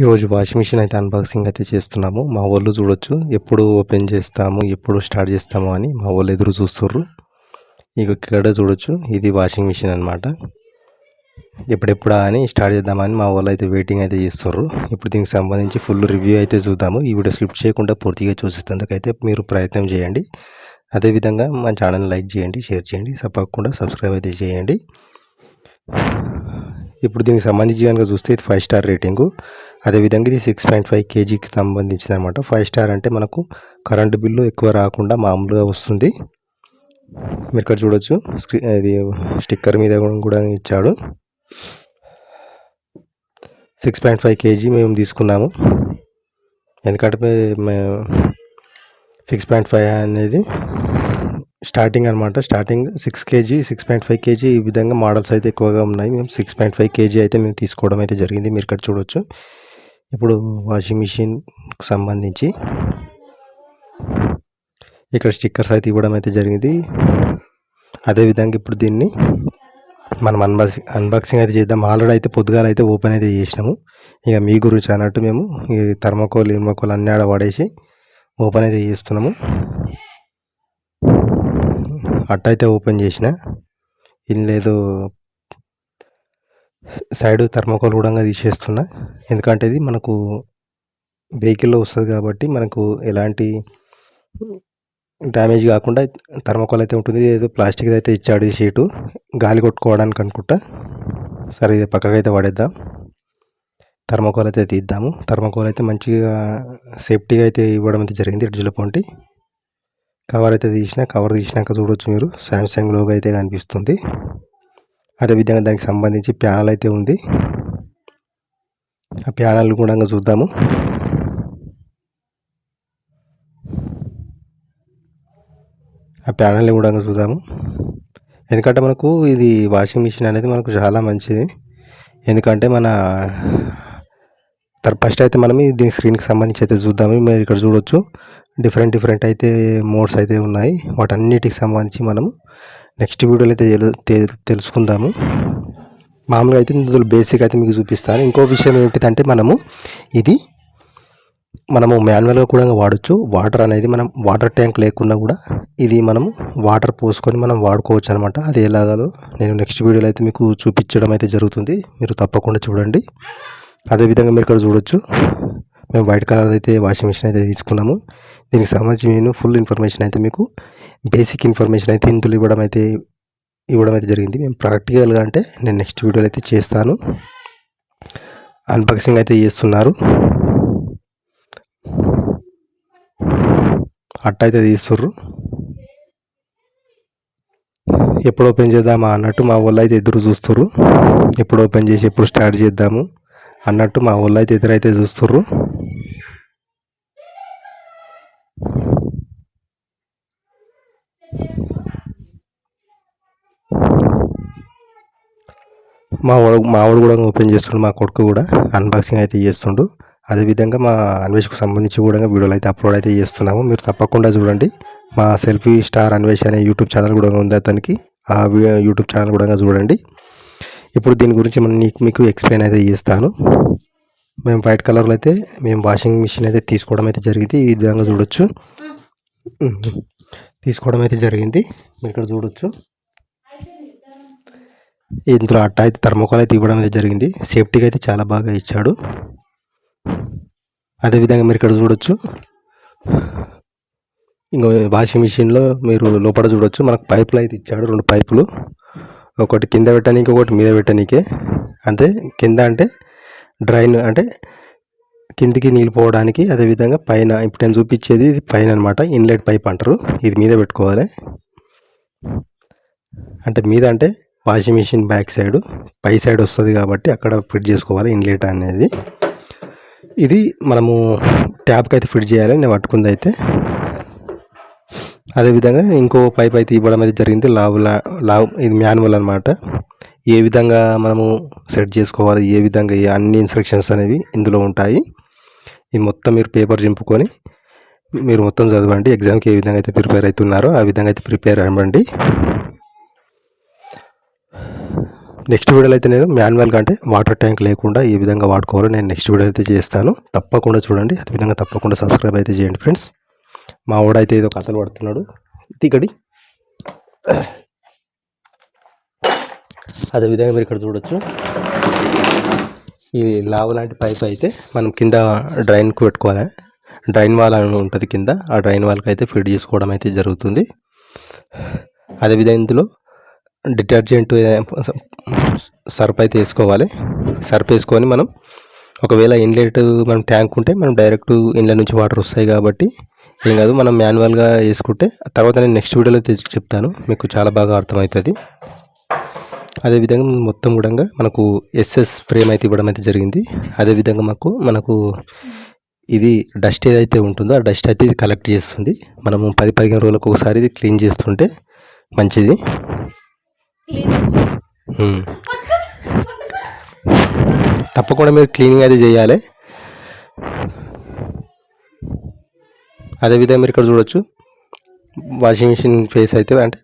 ఈరోజు washing machine అయితే unboxing అయితే చేస్తున్నాము. మా వాళ్ళు చూడొచ్చు ఎప్పుడు ఓపెన్ చేస్తాము, ఎప్పుడు స్టార్ట్ చేస్తాము అని మా వాళ్ళు ఎదురు చూస్తుర్రు. ఇక ఇక్కడ చూడొచ్చు ఇది వాషింగ్ మిషన్ అనమాట. ఎప్పుడెప్పుడా అని స్టార్ట్ చేద్దామని మా వాళ్ళు అయితే వెయిటింగ్ అయితే చేస్తుర్రు. ఇప్పుడు దీనికి సంబంధించి ఫుల్ రివ్యూ అయితే చూద్దాము. ఈ వీడియో స్లిప్ చేయకుండా పూర్తిగా చూసేందుకైతే మీరు ప్రయత్నం చేయండి. అదేవిధంగా మా ఛానల్ లైక్ చేయండి, షేర్ చేయండి, తప్పకుండా సబ్స్క్రైబ్ అయితే చేయండి. ఇప్పుడు దీనికి సంబంధించి కనుక చూస్తే ఇది 5 స్టార్ రేటింగు. అదేవిధంగా ఇది 6.5 kgకి సంబంధించింది అనమాట. 5 స్టార్ అంటే మనకు కరెంటు బిల్లు ఎక్కువ రాకుండా మామూలుగా వస్తుంది. మీరు ఇక్కడ చూడొచ్చు ఇది స్టిక్కర్ మీద కూడా ఇచ్చాడు. 6.5 kg మేము తీసుకున్నాము. ఎందుకంటే మేము 6.5 అనేది స్టార్టింగ్ అనమాట. స్టార్టింగ్ 6 kg, 6.5 kg ఈ విధంగా మోడల్స్ అయితే ఎక్కువగా ఉన్నాయి. మేము 6.5 kg అయితే మేము తీసుకోవడం అయితే జరిగింది. మీరు ఇక్కడ చూడొచ్చు. ఇప్పుడు వాషింగ్ మిషన్కి సంబంధించి ఇక్కడ స్టిక్కర్స్ అయితే ఇవ్వడం అయితే జరిగింది. అదేవిధంగా ఇప్పుడు దీన్ని మనం అన్బాక్సింగ్ అయితే చేద్దాం. ఆల్రెడీ అయితే పొద్దుగాల అయితే ఓపెన్ అయితే చేసినాము. ఇక మీ గురించి అన్నట్టు మేము ఈ థర్మకోల్ అన్నీ ఆడ పడేసి ఓపెన్ అయితే చేస్తున్నాము. అట్టయితే ఓపెన్ చేసిన ఏం లేదు, సైడ్ థర్మకోల్ కూడా తీసేస్తున్నా. ఎందుకంటే ఇది మనకు వెహికల్లో వస్తుంది కాబట్టి మనకు ఎలాంటి డ్యామేజ్ కాకుండా థర్మకోల్ అయితే ఉంటుంది. ఏదో ప్లాస్టిక్ అయితే ఇచ్చాడు ఈ షీటు, గాలి కొట్టుకోవడానికి అనుకుంటా. సరే ఇది పక్కకైతే పడేద్దాం. థర్మకోల్ అయితే తీద్దాము. థర్మకోల్ అయితే మంచిగా సేఫ్టీగా అయితే ఇవ్వడం అయితే జరిగింది. ఎడ్జ్లో పొంటి కవర్ అయితే కవర్ తీసినాక చూడొచ్చు మీరు శాంసంగ్ లోగో అయితే కనిపిస్తుంది. అదేవిధంగా దానికి సంబంధించి ప్యానల్ అయితే ఉంది. ఆ ప్యానల్ కూడా చూద్దాము. ఆ ప్యానల్ని కూడా చూద్దాము. ఎందుకంటే మనకు ఇది వాషింగ్ మిషన్ అనేది మనకు చాలా మంచిది. ఎందుకంటే ఫస్ట్ అయితే మనం దీని స్క్రీన్కి సంబంధించి అయితే చూద్దాము. మీరు ఇక్కడ చూడొచ్చు డిఫరెంట్ అయితే మోడ్స్ అయితే ఉన్నాయి. వాటన్నిటికి సంబంధించి మనము నెక్స్ట్ వీడియోలో అయితే తెలుసుకుందాము. మామూలుగా అయితే ఇందులో బేసిక్ అయితే మీకు చూపిస్తాను. ఇంకో విషయం ఏంటిదంటే మనము మాన్యువల్గా కూడా వాడచ్చు. వాటర్ అనేది మనం వాటర్ ట్యాంక్ లేకుండా కూడా ఇది మనము వాటర్ పోసుకొని మనం వాడుకోవచ్చు అనమాట. అది ఎలాగో నేను నెక్స్ట్ వీడియోలో అయితే మీకు చూపించడం అయితే జరుగుతుంది. మీరు తప్పకుండా చూడండి. అదేవిధంగా మీరు ఇక్కడ చూడొచ్చు మేము వైట్ కలర్ అయితే వాషింగ్ మిషన్ అయితే తీసుకున్నాము. దీనికి సంబంధించి నేను ఫుల్ ఇన్ఫర్మేషన్ అయితే మీకు బేసిక్ ఇన్ఫర్మేషన్ అయితే ఇందులో ఇవ్వడం అయితే జరిగింది. మేము ప్రాక్టికల్గా అంటే నేను నెక్స్ట్ వీడియోలో అయితే చేస్తాను. అన్బాక్సింగ్ అయితే చేస్తున్నారు. అట్ట అయితే తీస్తుర్రు. ఎప్పుడు ఓపెన్ చేద్దామా అన్నట్టు మా వాళ్ళు అయితే ఎదురు చూస్తుర్రు. ఎప్పుడు ఓపెన్ చేసి ఎప్పుడు స్టార్ట్ చేద్దాము అన్నట్టు మా వాళ్ళు అయితే ఎదురైతే చూస్తుర్రు. మావాడు కూడా ఓపెన్ చేస్తుండు. మా కొడుకు కూడా అన్బాక్సింగ్ అయితే చేస్తుండు. అదేవిధంగా మా అన్వేష్కు సంబంధించి కూడా వీడియోలు అయితే అప్లోడ్ అయితే చేస్తున్నాము. మీరు తప్పకుండా చూడండి. మా సెల్ఫీ స్టార్ అన్వేష్ అనే యూట్యూబ్ ఛానల్ కూడా ఉంది అతనికి. ఆ యూట్యూబ్ ఛానల్ కూడా చూడండి. ఇప్పుడు దీని గురించి మీకు ఎక్స్ప్లెయిన్ అయితే చేస్తాను. మేము వైట్ కలర్లో అయితే మేము వాషింగ్ మిషన్ అయితే తీసుకోవడం అయితే జరిగింది. ఈ విధంగా చూడొచ్చు. తీసుకోవడం అయితే జరిగింది. మీరు ఇక్కడ చూడొచ్చు. ఇందులో అట్ట అయితే థర్మోకోల్ అయితే ఇవ్వడం అయితే జరిగింది. సేఫ్టీగా అయితే చాలా బాగా ఇచ్చాడు. అదేవిధంగా మీరు ఇక్కడ చూడొచ్చు. ఇంకో వాషింగ్ మిషన్లో మీరు లోపల చూడొచ్చు. మనకు పైపులు అయితే ఇచ్చాడు. 2 పైపులు, ఒకటి కింద పెట్టడానికి, ఒకటి మీద పెట్టడానికే. అంటే కింద అంటే డ్రైన్ అంటే కిందికి నీళ్ళు పోవడానికి. అదేవిధంగా పైన ఇప్పుడు నేను చూపించేది ఇది పైన అనమాట. ఇన్లెట్ పైప్ అంటారు. ఇది మీద పెట్టుకోవాలి. అంటే మీద అంటే వాషింగ్ మిషన్ బ్యాక్ సైడ్ పై సైడ్ వస్తుంది కాబట్టి అక్కడ ఫిట్ చేసుకోవాలి ఇన్లెట్ అనేది. ఇది మనము ట్యాప్కి అయితే ఫిట్ చేయాలి. నేను పట్టుకుంది అయితే. అదేవిధంగా ఇంకో పైప్ అయితే ఇవ్వడం అయితే జరిగింది. లావ్ ఇది మాన్యువల్ అనమాట. ఏ విధంగా మనము సెట్ చేసుకోవాలి, ఏ విధంగా అన్ని ఇన్స్ట్రక్షన్స్ అనేవి ఇందులో ఉంటాయి. ఇది మొత్తం మీరు పేపర్ చింపుకొని మీరు మొత్తం చదవండి. ఎగ్జామ్కి ఏ విధంగా అయితే ప్రిపేర్ అవుతున్నారో ఆ విధంగా అయితే ప్రిపేర్ అవ్వండి. నెక్స్ట్ వీడియోలో అయితే నేను మాన్యువల్గా అంటే వాటర్ ట్యాంక్ లేకుండా ఏ విధంగా వాడుకోవాలో నేను నెక్స్ట్ వీడియో అయితే చేస్తాను. తప్పకుండా చూడండి. అదేవిధంగా తప్పకుండా సబ్స్క్రైబ్ అయితే చేయండి ఫ్రెండ్స్. మా వాడైతే ఏదో కథలు పడుతున్నాడు ఇక్కడ. అదేవిధంగా మీరు ఇక్కడ చూడొచ్చు, ఈ లావు లాంటి పైప్ అయితే మనం కింద డ్రైన్కు పెట్టుకోవాలి. డ్రైన్ వాల్ అని ఉంటుంది కింద, ఆ డ్రైన్ వాల్కి అయితే ఫిట్ చేసుకోవడం అయితే జరుగుతుంది. అదేవిధంగా ఇందులో డిటర్జెంట్ సర్ఫ్ అయితే వేసుకోవాలి. సర్ఫ్ వేసుకొని మనం ఒకవేళ ఇన్లెట్ మనం ట్యాంక్ ఉంటే మనం డైరెక్ట్ ఇన్లెట్ నుంచి వాటర్ వస్తాయి కాబట్టి ఏం కాదు. మనం మాన్యువల్గా వేసుకుంటే తర్వాత నేను నెక్స్ట్ వీడియోలో చెప్తాను, మీకు చాలా బాగా అర్థమవుతుంది. అదేవిధంగా మొత్తం కూడా మనకు ఎస్ఎస్ ఫ్రేమ్ అయితే ఇవ్వడం అయితే జరిగింది. అదేవిధంగా మనకు ఇది డస్ట్ ఏదైతే ఉంటుందో ఆ డస్ట్ అయితే ఇది కలెక్ట్ చేస్తుంది. మనము 10-15 రోజులకు ఒకసారి ఇది క్లీన్ చేస్తుంటే మంచిది. తప్పకుండా మీరు క్లీనింగ్ అది చేయాలి. అదేవిధంగా మీరు ఇక్కడ చూడొచ్చు, వాషింగ్ మిషన్ ఫేస్ అయితే అంటే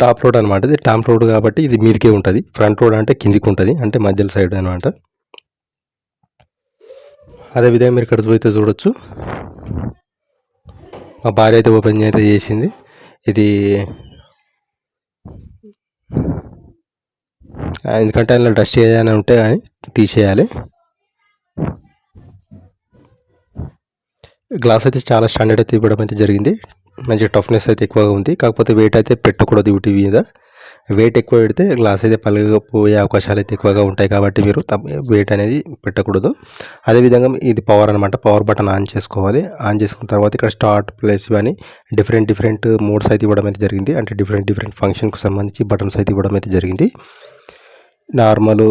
టాప్ లోడ్ అనమాట. ఇది టాప్ లోడ్ కాబట్టి ఇది మీదికే ఉంటుంది. ఫ్రంట్ లోడ్ అంటే కిందికి ఉంటుంది, అంటే మధ్యలో సైడ్ అనమాట. అదేవిధంగా మీరు ఇక్కడ పోతే చూడొచ్చు, మా భార్య అయితే ఓపెన్ అయితే చేసింది. ఇది ఎందుకంటే అందులో డస్ట్ ఏదైనా ఉంటే కానీ తీసేయాలి. గ్లాస్ అయితే చాలా స్టాండర్డ్ అయితే ఇవ్వడం అయితే జరిగింది. మంచి టఫ్నెస్ అయితే ఎక్కువగా ఉంది. కాకపోతే వెయిట్ అయితే పెట్టకూడదు వీటి మీద. వెయిట్ ఎక్కువ పెడితే గ్లాస్ అయితే పలిగిపోయే అవకాశాలు అయితే ఎక్కువగా ఉంటాయి కాబట్టి మీరు వెయిట్ అనేది పెట్టకూడదు. అదేవిధంగా ఇది పవర్ అనమాట. పవర్ బటన్ ఆన్ చేసుకోవాలి. ఆన్ చేసుకున్న తర్వాత ఇక్కడ స్టార్ట్ ప్లేస్ అని డిఫరెంట్ మోడ్స్ అయితే ఇవ్వడం అయితే జరిగింది. అంటే డిఫరెంట్ ఫంక్షన్కు సంబంధించి బటన్స్ అయితే ఇవ్వడం అయితే జరిగింది. Normal,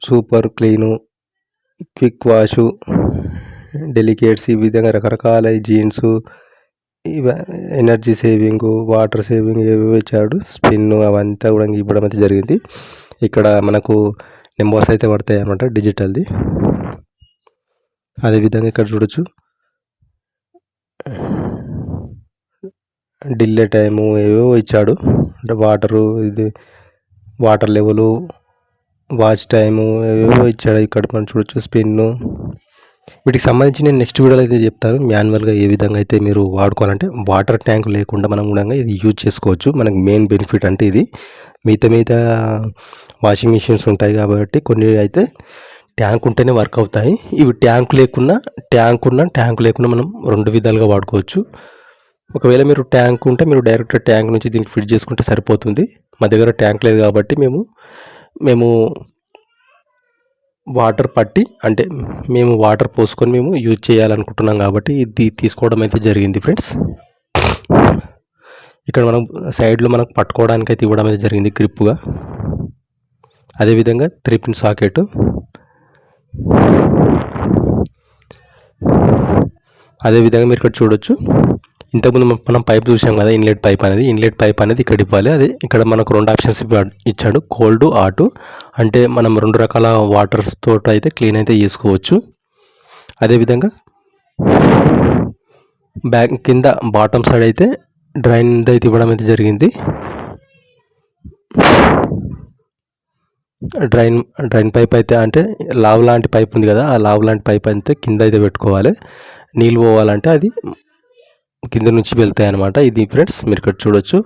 super clean, quick wash, delicates, ఈ విధంగా రకరకాల jeans, energy saving, water saving ఏవేవో ఇచ్చాడు. స్పిన్ అవంతా కూడా ఇవ్వడం అయితే జరిగింది. ఇక్కడ మనకు నెంబర్స్ అయితే పడతాయి అన్నమాట, డిజిటల్ది. అదేవిధంగా ఇక్కడ చూడొచ్చు, డిలే టైము ఏవేవో ఇచ్చాడు. అంటే వాటరు, ఇది వాటర్ లెవెలు, వాచ్ టైము ఏవేవో ఇచ్చాడు. ఇక్కడ మనం చూడొచ్చు స్పిన్ను. వీటికి సంబంధించి నేను నెక్స్ట్ వీడియోలో అయితే చెప్తాను, మాన్యువల్గా ఏ విధంగా అయితే మీరు వాడుకోవాలంటే. వాటర్ ట్యాంక్ లేకుండా మనం కూడా ఇది యూజ్ చేసుకోవచ్చు. మనకి మెయిన్ బెనిఫిట్ అంటే ఇది. మిగతా వాషింగ్ మిషన్స్ ఉంటాయి కాబట్టి కొన్ని అయితే ట్యాంక్ ఉంటేనే వర్క్ అవుతాయి. ఇవి ట్యాంక్ లేకుండా మనం 2 విధాలుగా వాడుకోవచ్చు. ఒకవేళ మీరు ట్యాంక్ ఉంటే మీరు డైరెక్ట్ ట్యాంక్ నుంచి దీనికి ఫిట్ చేసుకుంటే సరిపోతుంది. మా దగ్గర ట్యాంక్ లేదు కాబట్టి మేము వాటర్ పట్టి, అంటే మేము వాటర్ పోసుకొని మేము యూజ్ చేయాలనుకుంటున్నాం కాబట్టి ఇది తీసుకోవడం అయితే జరిగింది ఫ్రెండ్స్. ఇక్కడ మనం సైడ్లో మనకు పట్టుకోవడానికి అయితే ఇవ్వడం అయితే జరిగింది గ్రిప్గా. అదేవిధంగా 3 పిన్ సాకెట్. అదేవిధంగా మీరు ఇక్కడ చూడొచ్చు, ఇంతకుముందు మనం పైప్ చూసాం కదా, ఇన్లెట్ పైప్ అనేది ఇక్కడ ఇవ్వాలి. అదే ఇక్కడ మనకు 2 ఆప్షన్స్ ఇచ్చాడు, కోల్డ్, హాట్. అంటే మనం 2 రకాల వాటర్స్ తోటి అయితే క్లీన్ అయితే చేసుకోవచ్చు. అదేవిధంగా బ్యాక్ కింద బాటమ్ సైడ్ అయితే డ్రైన్ అయితే ఇవ్వడం అయితే జరిగింది. డ్రైన్ పైప్ అయితే అంటే లావ్ లాంటి పైప్ ఉంది కదా, ఆ లావ్ లాంటి పైప్ అయితే కింద అయితే పెట్టుకోవాలి. నీళ్ళు పోవాలంటే అది కింద నుంచి వెళ్తాయి అన్నమాట. ఇది ఫ్రెండ్స్ మీరు ఇక్కడ చూడొచ్చు.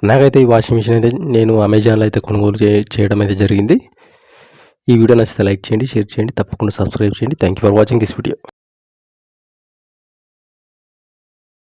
నాకైతే ఈ వాషింగ్ మిషన్ అయితే నేను అమెజాన్లో అయితే కొనుగోలు చేయడం అయితే జరిగింది. ఈ వీడియో నచ్చితే లైక్ చేయండి, షేర్ చేయండి, తప్పకుండా సబ్స్క్రైబ్ చేయండి. Thank you for watching this video.